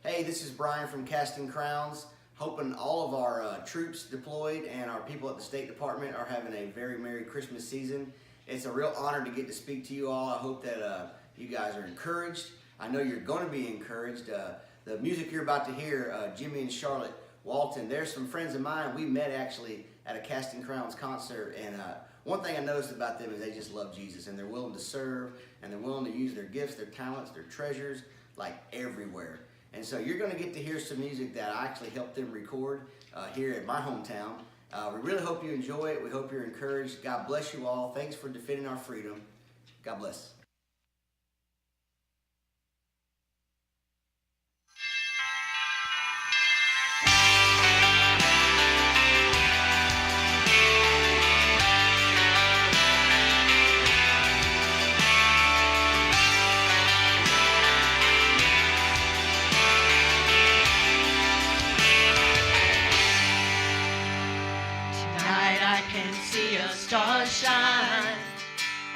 Hey, this is Brian from Casting Crowns. Hoping all of our troops deployed and our people at the State Department are having a very Merry Christmas season. It's a real honor to get to speak to you all. I hope that you guys are encouraged. I know you're going to be encouraged. The music you're about to hear, Jimmy and Charlotte Walton, there's some friends of mine. We met actually at a Casting Crowns concert, and one thing I noticed about them is they just love Jesus, and they're willing to serve, and they're willing to use their gifts, their talents, their treasures, like everywhere. And so you're going to get to hear some music that I actually helped them record here in my hometown. We really hope you enjoy it. We hope you're encouraged. God bless you all. Thanks for defending our freedom. God bless. Stars shine,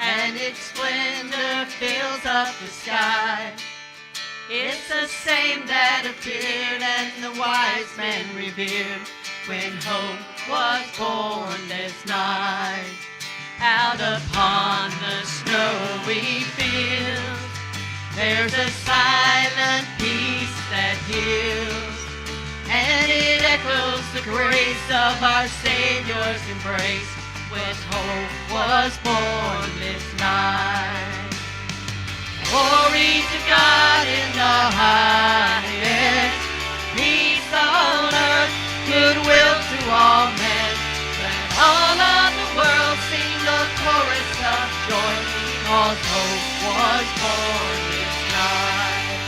and its splendor fills up the sky. It's the same that appeared and the wise men revered when hope was born this night. Out upon the snowy field, there's a silent peace that heals, and it echoes the grace of our Savior's embrace when hope was born this night. Glory to God in the highest, peace on earth, goodwill to all men. Let all of the world sing the chorus of joy, because hope was born this night.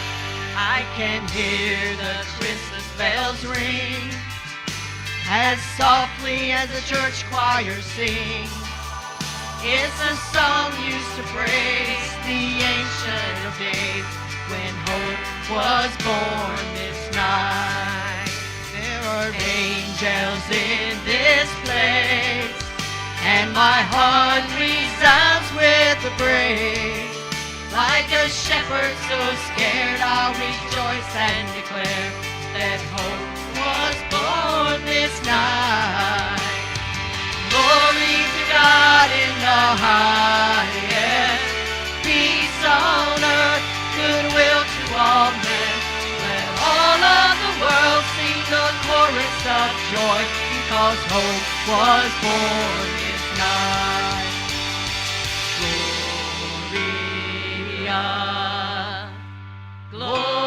I can hear the Christmas bells ring as softly as the church choir sings. It's a song used to praise the Ancient of Days when hope was born this night. There are angels in this place, and my heart resounds with the praise. Like a shepherd so scared, I'll rejoice and declare that hope was born this night. Glory to God in the highest, peace on earth, goodwill to all men. Let all of the world sing the chorus of joy, because hope was born this night. Gloria, Gloria.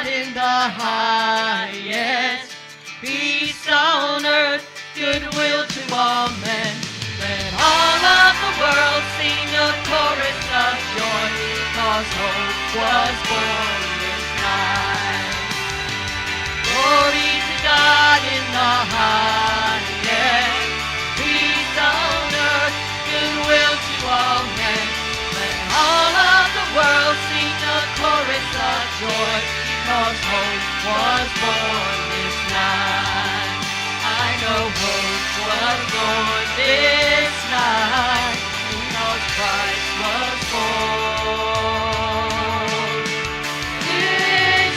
In the highest, peace on earth, goodwill to all men. Let all of the world sing a chorus of joy, because hope was born this night. Glory to God in the highest, peace on earth, goodwill to all men. Let all of the world sing a chorus of joy, because hope was born this night. I know hope was born this night, because Christ was born this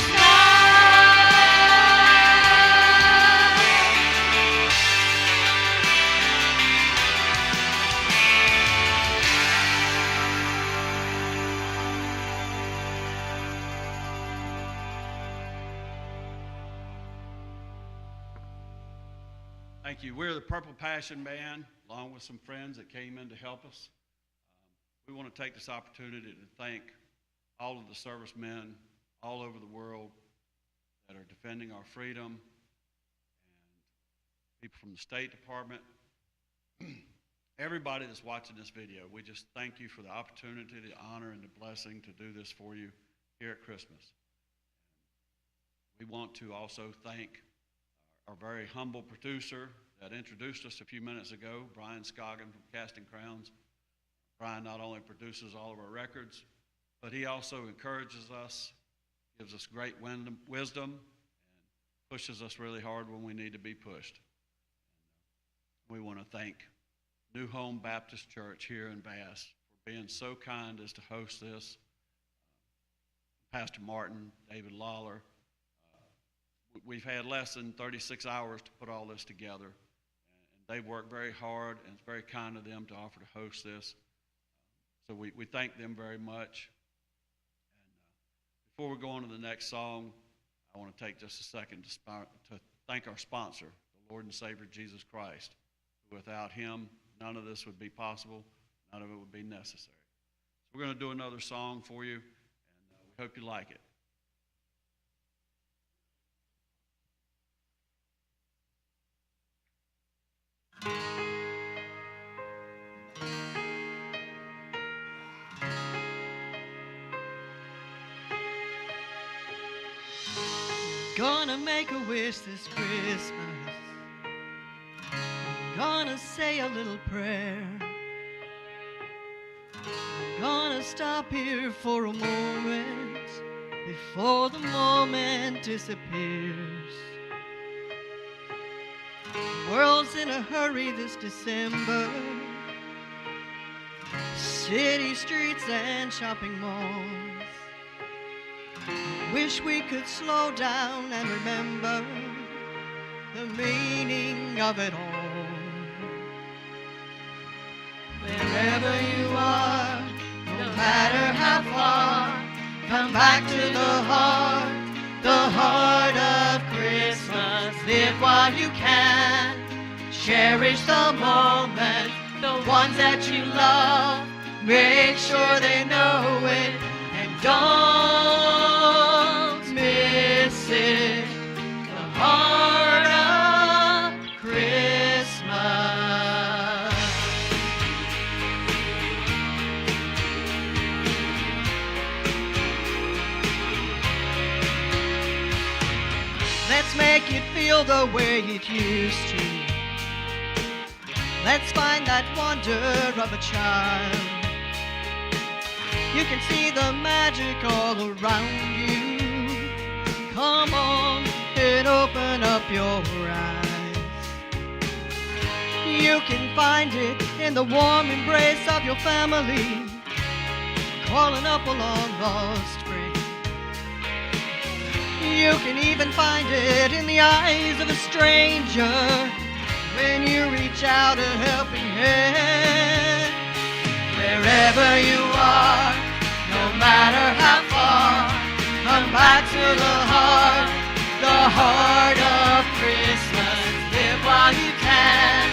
Thank you. We're the Purple Passion Band, along with some friends that came in to help us. We want to take this opportunity to thank all of the servicemen all over the world that are defending our freedom, and people from the State Department, everybody that's watching this video. We just thank you for the opportunity, the honor, and the blessing to do this for you. here at Christmas. We want to also thank our very humble producer that introduced us a few minutes ago, Brian Scoggin from Casting Crowns. Brian not only produces all of our records, but he also encourages us, gives us great wisdom, and pushes us really hard when we need to be pushed. We want to thank New Home Baptist Church here in Vass for being so kind as to host this. Pastor Martin, David Lawler. We've had less than 36 hours to put all this together, and they've worked very hard, and it's very kind of them to offer to host this. So we thank them very much. And before we go on to the next song, I want to take just a second to thank our sponsor, the Lord and Savior Jesus Christ. Without him, none of this would be possible. None of it would be necessary. So we're going to do another song for you, and we hope you like it. Gonna make a wish this Christmas. Gonna say a little prayer. Gonna stop here for a moment before the moment disappears. The world's in a hurry this December. City streets and shopping malls. Wish we could slow down and remember the meaning of it all. Wherever you are, no matter how far, come back to the heart of Christmas. Live while you can, cherish the moment, the ones that you love. Make sure they know it, and don't miss it. The heart of Christmas. Let's make it feel the way it used to. Let's find that wonder of a child. You can see the magic all around you. Come on and open up your eyes. You can find it in the warm embrace of your family, crawling up a long lost friend. You can even find it in the eyes of a stranger when you reach out a helping hand. Wherever you are, no matter how far, come back to the heart of Christmas. Live while you can,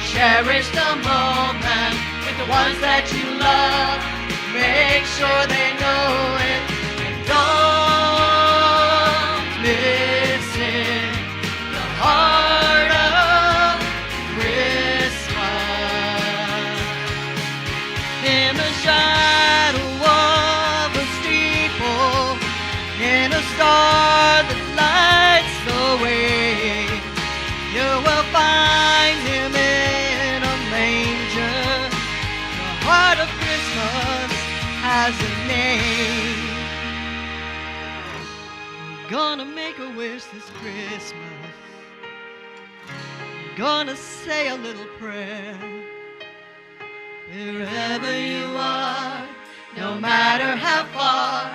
cherish the moment with the ones that you love. Make sure they know it, and don't miss it. The heart of Christmas. In the shadow of a steeple, in a star that lights the way, you will find him in a manger. The heart of Christmas has a name. Gonna make a wish this Christmas. Gonna say a little prayer. Wherever you are, no matter how far,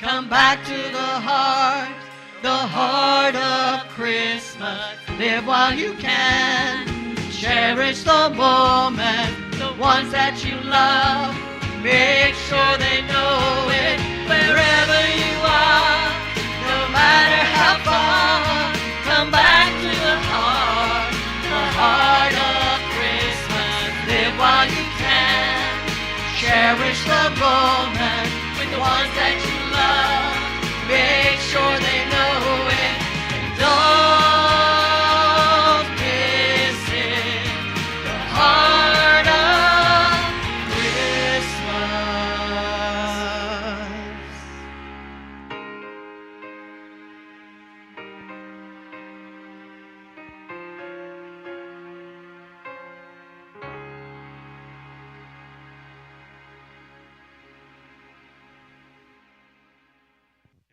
come back to the heart of Christmas. Live while you can, cherish the moment, the ones that you love. Make sure they know it. Wherever you are, no matter how far, come back to the heart of Christmas. Live while you can, cherish the moment with the ones that you love. Make sure they know it, and don't miss it. The heart of Christmas.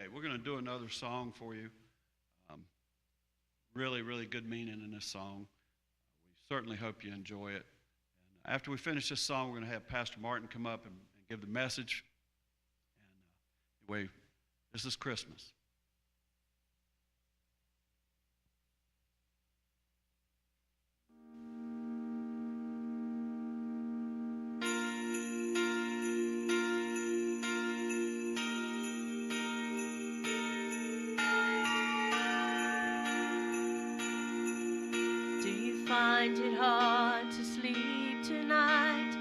Okay, we're going to do another song for you. Really, really good meaning in this song. We certainly hope you enjoy it. And after we finish this song, we're going to have Pastor Martin come up and give the message. And anyway, this is Christmas. Find it hard to sleep tonight,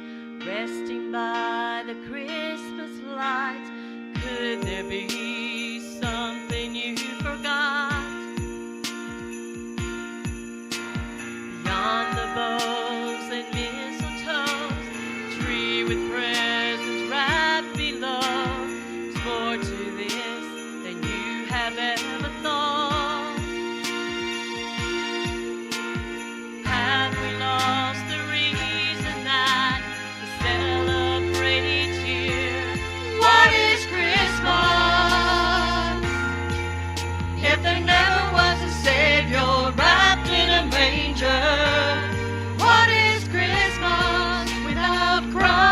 resting by the Christmas lights. Could there be something you forgot? Beyond the bows and mistletoes, tree with presents wrapped below, there's more to this than you have ever thought. What is Christmas without Christ?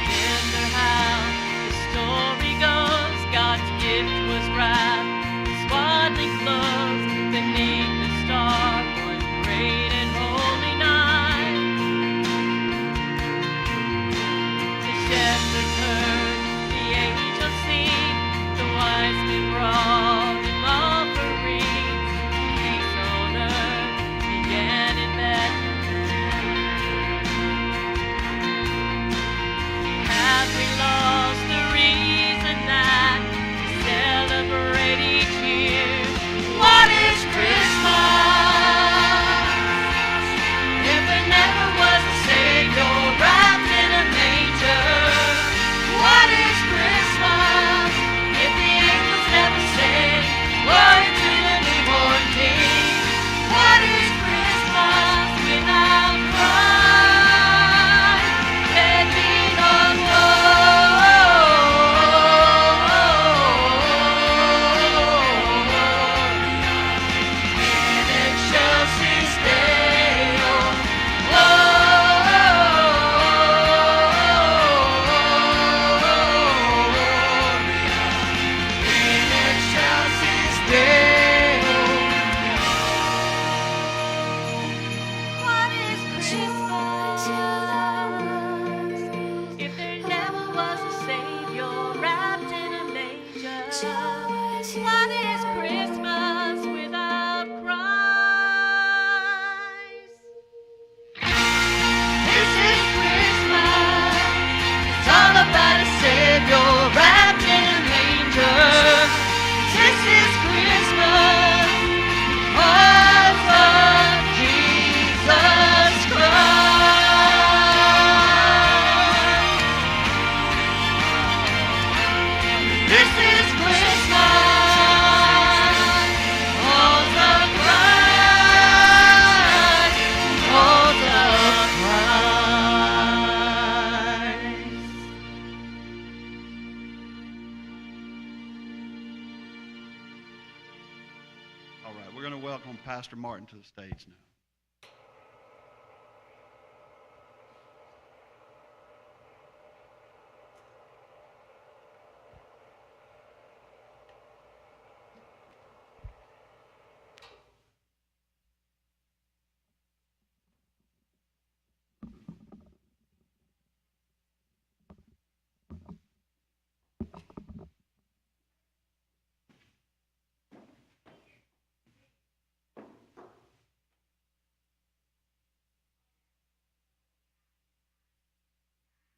Remember how the story goes, God's gift was wrapped in swaddling clothes beneath the star one great and holy night. Shepherds heard the angels sing, the wise men brought him offerings. Peace on earth began in Bethlehem. Have we lost the reason that we celebrate each year? What is Christmas? If there never was a Savior wrapped in a manger. What is Christmas if the angels never said word to the newborn King? What is Christmas without Christ? Let me not know. In excelsis Deo, What is Christmas if there never was a Savior wrapped in a manger? What is Christmas without Christ? This is Christmas. It's all about a Savior wrapped in a manger. This is Christmas. Because of Jesus Christ. This is Christmas. Because of Christ. Because of Christ. All right, we're going to welcome Pastor Martin to the stage now.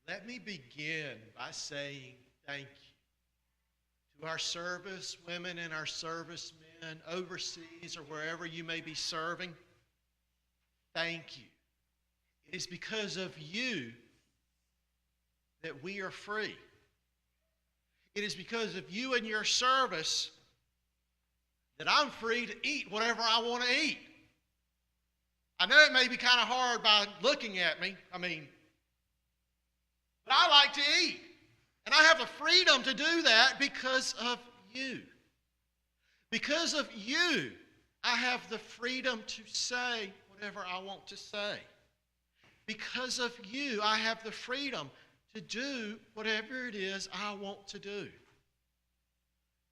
Let me begin by saying thank you to our service women and our servicemen overseas or wherever you may be serving. Thank you. It is because of you that we are free. It is because of you and your service that I'm free to eat whatever I want to eat. I know it may be kind of hard by looking at me. But I like to eat. And I have the freedom to do that because of you. Because of you, I have the freedom to say whatever I want to say. Because of you, I have the freedom to do whatever it is I want to do.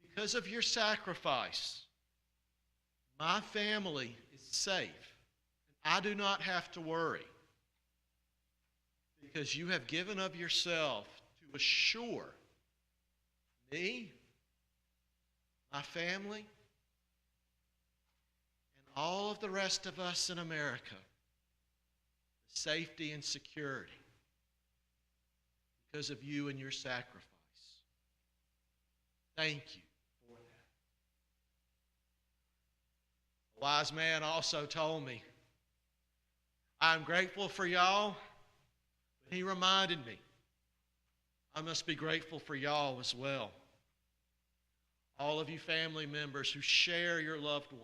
Because of your sacrifice, my family is safe. I do not have to worry. Because you have given of yourself to assure me, my family, and all of the rest of us in America safety and security because of you and your sacrifice. Thank you for that. A wise man also told me, I'm grateful for y'all, but he reminded me, I must be grateful for y'all as well. All of you family members who share your loved one.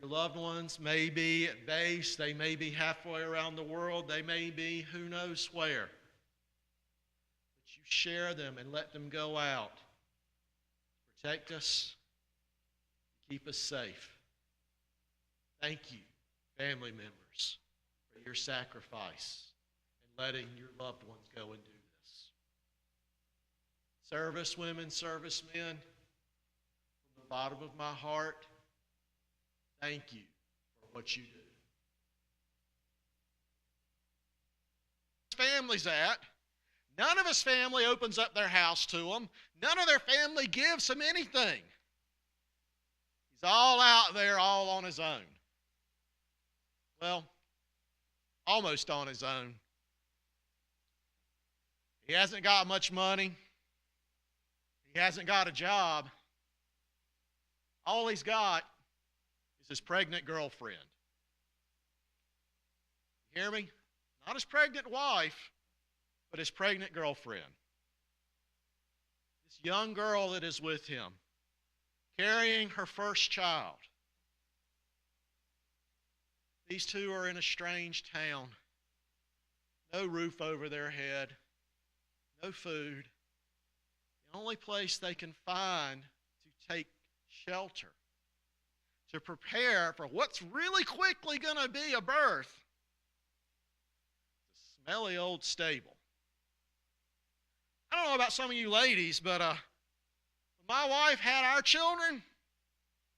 Your loved ones may be at base, they may be halfway around the world, they may be who knows where. But you share them and let them go out. Protect us, keep us safe. Thank you, family members, for your sacrifice and letting your loved ones go and do this. Service women, servicemen, from the bottom of my heart, thank you for what you do. Families at, none of his family opens up their house to him. None of their family gives him anything. He's all out there, all on his own. Well, almost on his own. He hasn't got much money. He hasn't got a job. All he's got is his pregnant girlfriend. You hear me? Not his pregnant wife, but his pregnant girlfriend. This young girl that is with him, carrying her first child. These two are in a strange town. No roof over their head. No food. The only place they can find to take shelter, to prepare for what's really quickly going to be a birth, the smelly old stable. I don't know about some of you ladies, but when my wife had our children,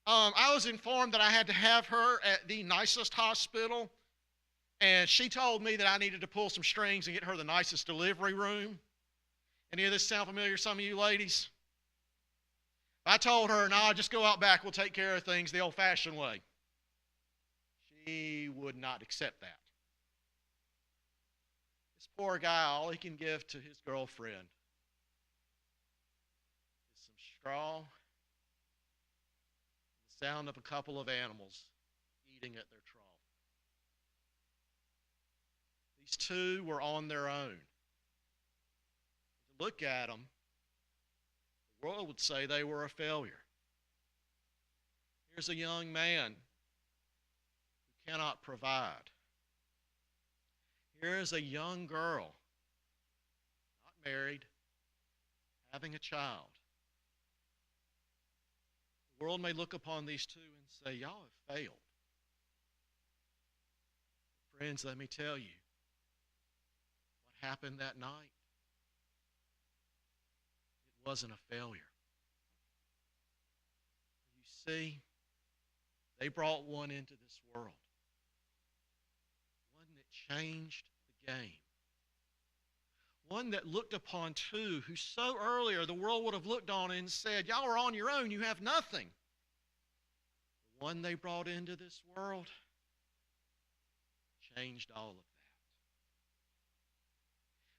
I was informed that I had to have her at the nicest hospital, and she told me that I needed to pull some strings and get her the nicest delivery room. Any of this sound familiar to some of you ladies? I told her, no, just go out back. We'll take care of things the old-fashioned way. She would not accept that. This poor guy, all he can give to his girlfriend is some straw, the sound of a couple of animals eating at their trough. These two were on their own. To look at them, the world would say they were a failure. Here's a young man who cannot provide. Here's a young girl, not married, having a child. The world may look upon these two and say, y'all have failed. Friends, let me tell you what happened that night. It wasn't a failure. You see, they brought one into this world. One that changed the game. One that looked upon two who so earlier the world would have looked on and said, y'all are on your own, you have nothing. The one they brought into this world changed all of that.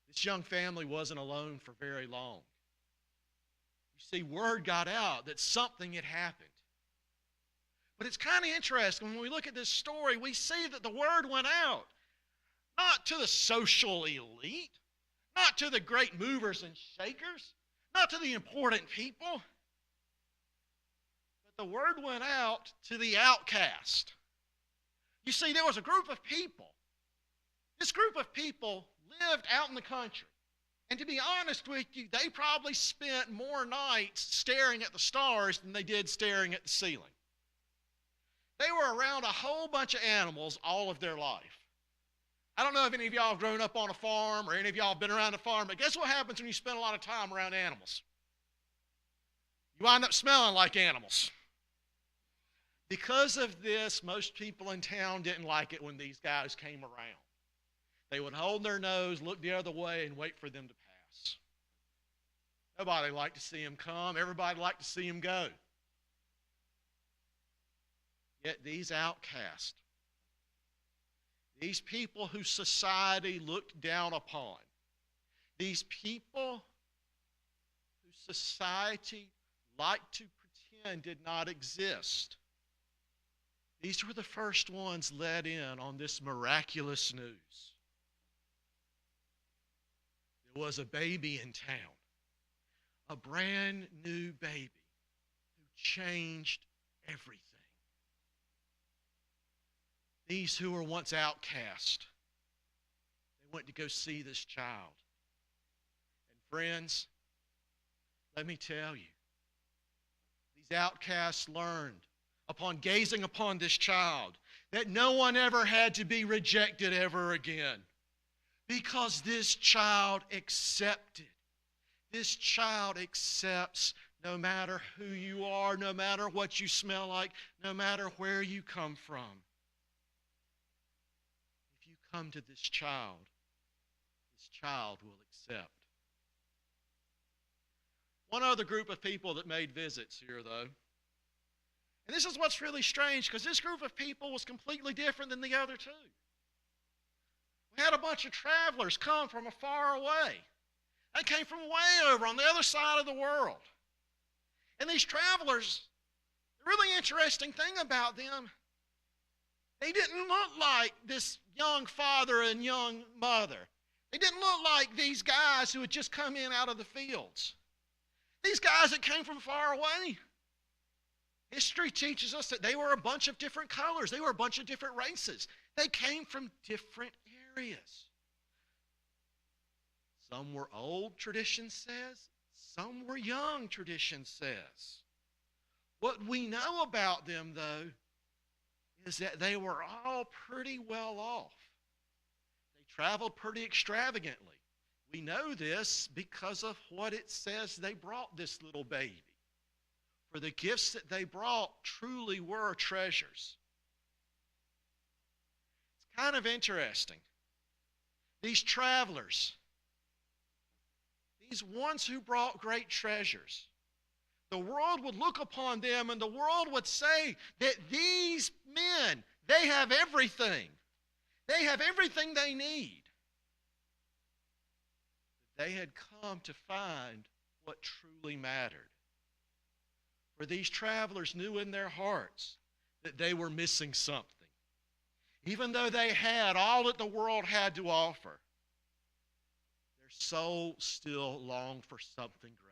This young family wasn't alone for very long. You see, word got out that something had happened. But it's kind of interesting. When we look at this story, we see that the word went out, not to the social elite, not to the great movers and shakers, not to the important people, but the word went out to the outcast, You see, there was a group of people. This group of people lived out in the country. And to be honest with you, they probably spent more nights staring at the stars than they did staring at the ceiling. They were around a whole bunch of animals all of their life. I don't know if any of y'all have grown up on a farm or any of y'all have been around a farm, but guess what happens when you spend a lot of time around animals? You wind up smelling like animals. Because of this, most people in town didn't like it when these guys came around. They would hold their nose, look the other way, and wait for them to pass. Nobody liked to see them come. Everybody liked to see them go. Yet these outcasts, these people whose society looked down upon, these people whose society liked to pretend did not exist, these were the first ones let in on this miraculous news. There was a baby in town, a brand new baby who changed everything. These who were once outcast, they went to go see this child. And friends, let me tell you, these outcasts learned upon gazing upon this child that no one ever had to be rejected ever again, because this child accepted. This child accepts no matter who you are, no matter what you smell like, no matter where you come from. If you come to this child will accept. One other group of people that made visits here, though, and this is what's really strange, because this group of people was completely different than the other two. We had a bunch of travelers come from afar away. They came from way over on the other side of the world. And these travelers, the really interesting thing about them, they didn't look like this young father and young mother. They didn't look like these guys who had just come in out of the fields. These guys that came from far away. History teaches us that they were a bunch of different colors. They were a bunch of different races. They came from different areas. Some were old, tradition says. Some were young, tradition says. What we know about them, though, is that they were all pretty well off. They traveled pretty extravagantly. We know this because of what it says they brought this little baby. For the gifts that they brought truly were treasures. It's kind of interesting. These travelers, these ones who brought great treasures, the world would look upon them and the world would say that these men, they have everything. They have everything they need. But they had come to find what truly mattered. For these travelers knew in their hearts that they were missing something. Even though they had all that the world had to offer, their soul still longed for something greater.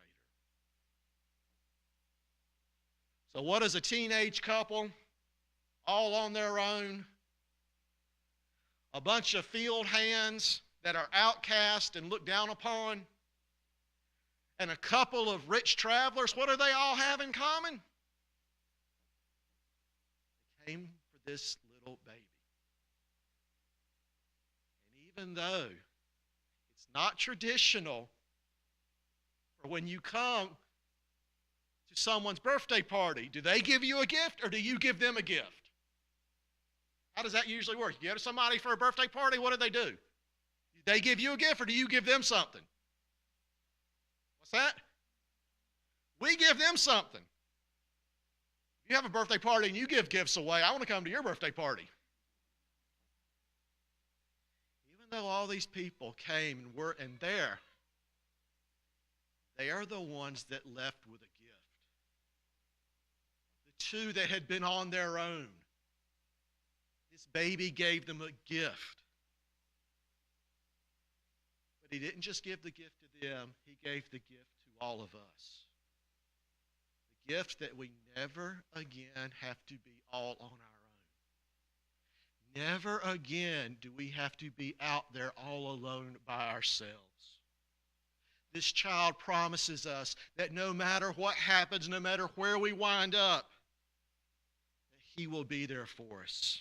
So what is a teenage couple all on their own? A bunch of field hands that are outcast and looked down upon, and a couple of rich travelers, what do they all have in common? They came for this little baby. And even though it's not traditional for when you come to someone's birthday party, do they give you a gift or do you give them a gift? How does that usually work? You go to somebody for a birthday party, what do? Do they give you a gift or do you give them something? What's that? We give them something. If you have a birthday party and you give gifts away, I want to come to your birthday party. Even though all these people came and were there, they are the ones that left with a gift. The two that had been on their own, this baby gave them a gift. But he didn't just give the gift to them, he gave the gift to all of us. The gift that we never again have to be all on our own. Never again do we have to be out there all alone by ourselves. This child promises us that no matter what happens, no matter where we wind up, that He will be there for us.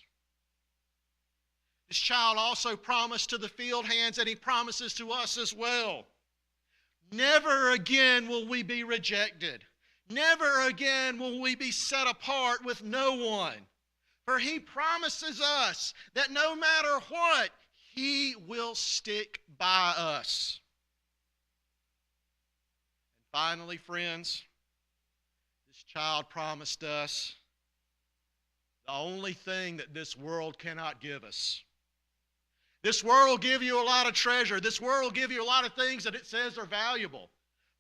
This child also promised to the field hands, and He promises to us as well. Never again will we be rejected. Never again will we be set apart with no one. For He promises us that no matter what, He will stick by us. And finally, friends, this child promised us the only thing that this world cannot give us. This world will give you a lot of treasure. This world will give you a lot of things that it says are valuable.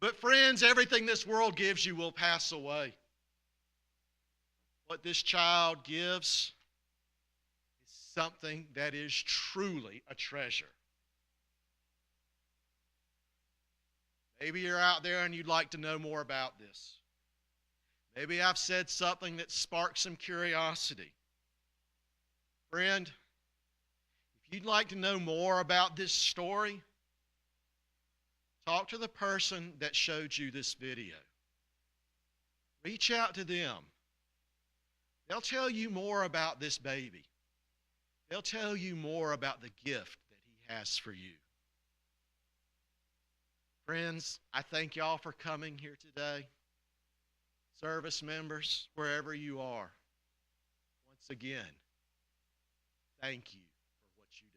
But friends, everything this world gives you will pass away. What this child gives is something that is truly a treasure. Maybe you're out there and you'd like to know more about this. Maybe I've said something that sparked some curiosity. Friend, if you'd like to know more about this story, talk to the person that showed you this video. Reach out to them. They'll tell you more about this baby. They'll tell you more about the gift that He has for you. Friends, I thank y'all for coming here today. Service members, wherever you are, once again, thank you for what you do.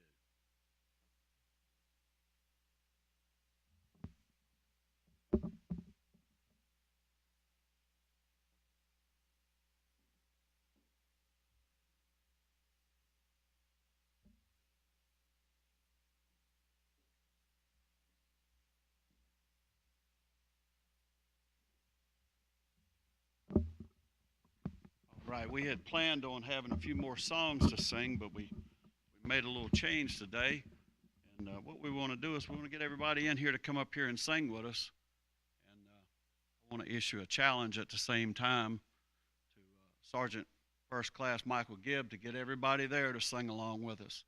Right, we had planned on having a few more songs to sing, but we made a little change today. And what we want to do is we want to get everybody in here to come up here and sing with us. And I want to issue a challenge at the same time to Sergeant First Class Michael Gibb to get everybody there to sing along with us.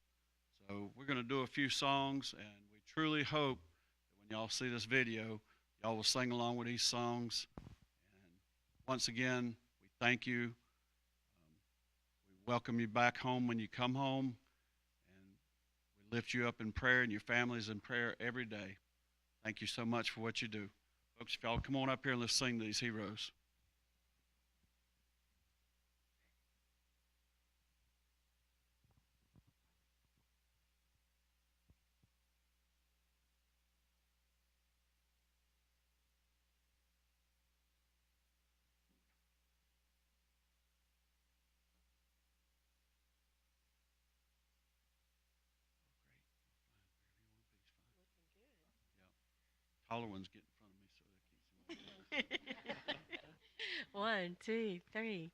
So we're going to do a few songs, and we truly hope that when y'all see this video, y'all will sing along with these songs. And once again, we thank you. Welcome you back home when you come home, and we lift you up in prayer and your families in prayer every day. Thank you so much for what you do. Folks, if y'all come on up here and let's sing these heroes. Taller ones get in front of me so that keeps them. 1, 2, 3.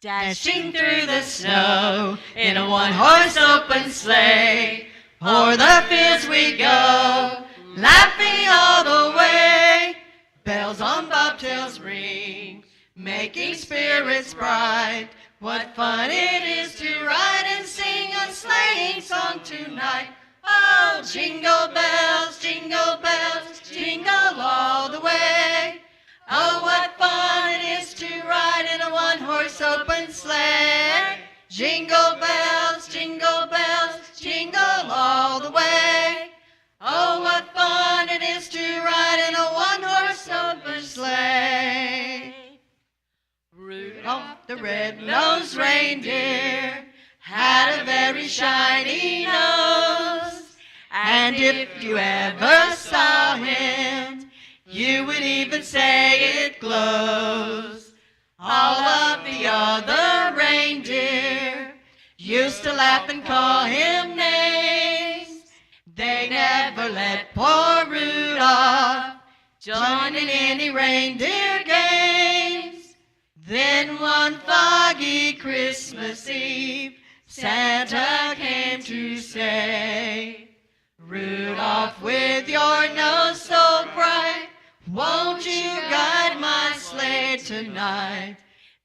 Dashing through the snow in a one-horse open sleigh, o'er the fields we go, laughing all the way. Bells on bobtails ring, making spirits bright. What fun it is to ride and sing a sleighing song tonight. Oh, jingle bells, jingle all the way. Oh, what fun it is to ride in a one-horse open sleigh. Jingle bells, jingle all the way. Oh, what fun it is to ride in a one-horse open sleigh. Rudolph the red-nosed reindeer had a very shiny nose, and if you ever saw him, you would even say it glows. All of the other reindeer used to laugh and call him names. They never let poor Rudolph join in any reindeer games. Then one foggy Christmas Eve, Santa came to say, Rudolph, with your nose so bright, won't you guide my sleigh tonight?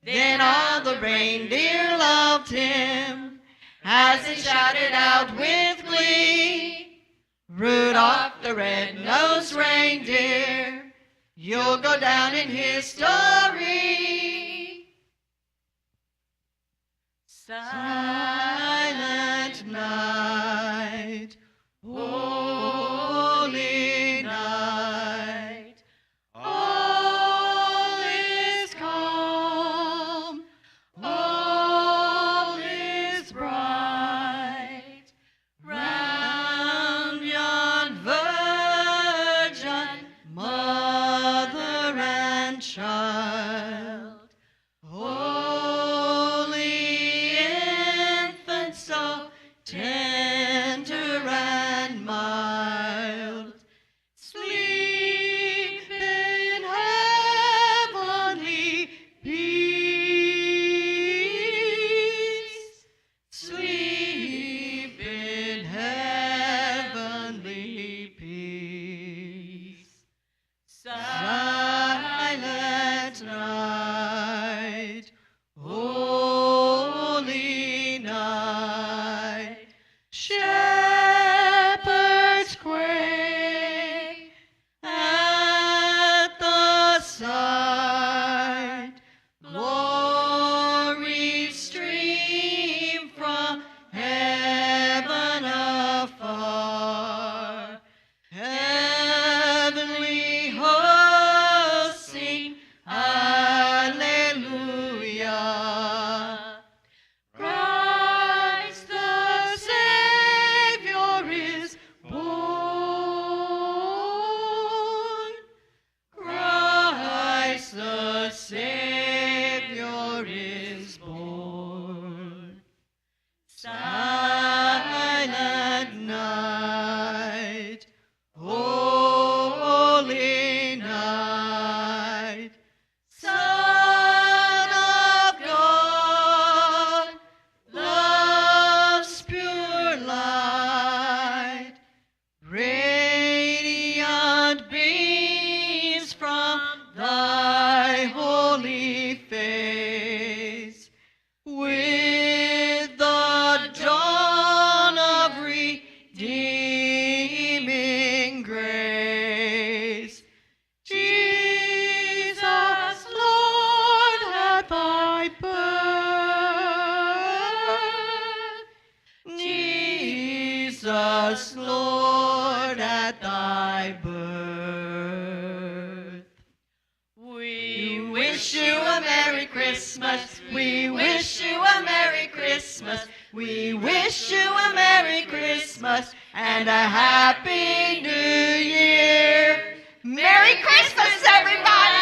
Then all the reindeer loved him, as they shouted out with glee, Rudolph the red-nosed reindeer, you'll go down in history. Silent night, holy night, all is calm, all is bright, round yon virgin, mother and child, holy infant, so tender and mild, sleep in heavenly peace, sleep in heavenly peace. Silent night, holy night, shepherds quake at the sight, glory stream from heaven afar, heavenly hosts sing Alleluia. Christ the Savior is born. Christ the Savior is born. Silent night, holy night, Son of God, love's pure light, radiant beams from thy holy face, with the dawn of redeeming grace. Jesus, Lord, at thy birth, Jesus, Lord, at thy birth. We wish you a Merry Christmas. We wish you a Merry Christmas. We wish you a Merry Christmas and a Happy New Year. Merry Christmas, everybody!